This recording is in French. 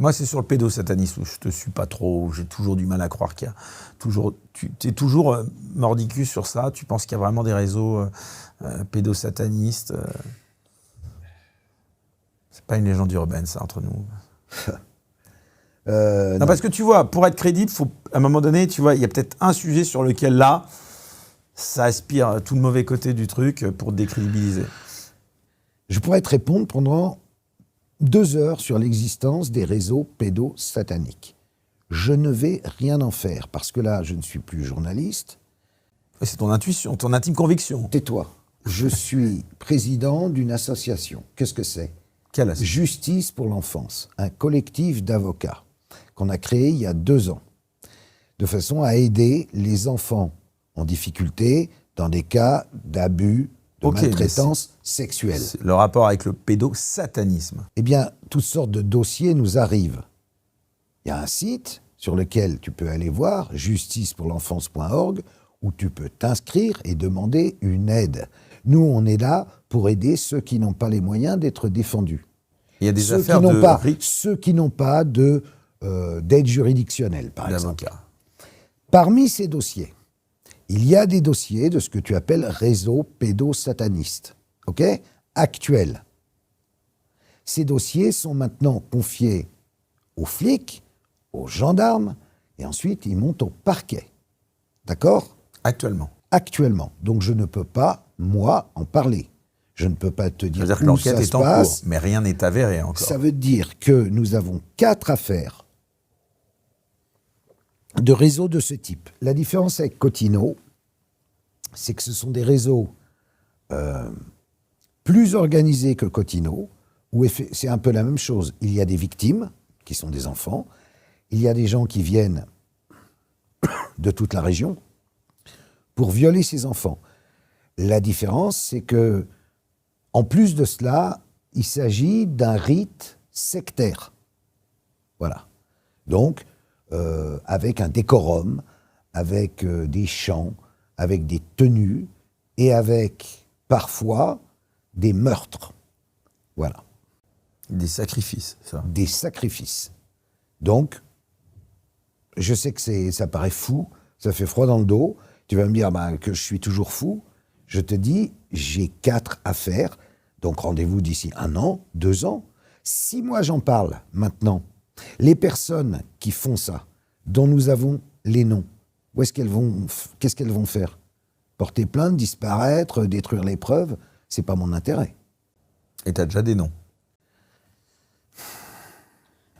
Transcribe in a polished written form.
Moi, c'est sur le pédosatanisme où je te suis pas trop, où j'ai toujours du mal à croire qu'il y a toujours... Tu es toujours mordicus sur ça, tu penses qu'il y a vraiment des réseaux pédosatanistes. C'est pas une légende urbaine, ça, entre nous. Non, parce que tu vois, pour être crédible, faut, à un moment donné, tu vois, il y a peut-être un sujet sur lequel, là, ça aspire tout le mauvais côté du truc pour te décrédibiliser. Je pourrais te répondre pendant 2 heures sur l'existence des réseaux pédosataniques. Je ne vais rien en faire, parce que là, je ne suis plus journaliste. C'est ton intuition, ton intime conviction. Tais-toi. Je suis président d'une association. Qu'est-ce que c'est ? Quelle association ? Justice pour l'enfance, un collectif d'avocats qu'on a créé il y a 2 ans, de façon à aider les enfants en difficulté dans des cas d'abus, de maltraitance sexuelle. Le rapport avec le pédosatanisme. Eh bien, toutes sortes de dossiers nous arrivent. Il y a un site sur lequel tu peux aller voir, justicepourlenfance.org, où tu peux t'inscrire et demander une aide. Nous, on est là pour aider ceux qui n'ont pas les moyens d'être défendus. Il y a des ceux affaires ceux qui n'ont pas d'aide juridictionnelle, par exemple. D'avocats. Parmi ces dossiers, il y a des dossiers de ce que tu appelles réseau pédosataniste, ok ? Actuels. Ces dossiers sont maintenant confiés aux flics, aux gendarmes, et ensuite ils montent au parquet. D'accord ? Actuellement. Actuellement. Donc je ne peux pas, moi, en parler. Je ne peux pas te dire C'est-à-dire que où l'enquête ça est se en passe. cours, mais rien n'est avéré encore. Ça veut dire que nous avons 4 affaires de réseaux de ce type. La différence avec Cotino, c'est que ce sont des réseaux plus organisés que Cotino, où c'est un peu la même chose. Il y a des victimes, qui sont des enfants, il y a des gens qui viennent de toute la région pour violer ces enfants. La différence, c'est que, en plus de cela, il s'agit d'un rite sectaire. Voilà. Donc, avec un décorum, avec des chants, avec des tenues et avec, parfois, des meurtres. Voilà. Des sacrifices, ça. Des sacrifices. Donc, je sais que ça paraît fou, ça fait froid dans le dos. Tu vas me dire que je suis toujours fou. Je te dis, j'ai 4 affaires. Donc, rendez-vous d'ici 1 an, 2 ans. Si moi j'en parle maintenant, les personnes qui font ça, dont nous avons les noms, qu'est-ce qu'elles vont faire ? Porter plainte, disparaître, détruire les preuves ? C'est pas mon intérêt. Et t'as déjà des noms.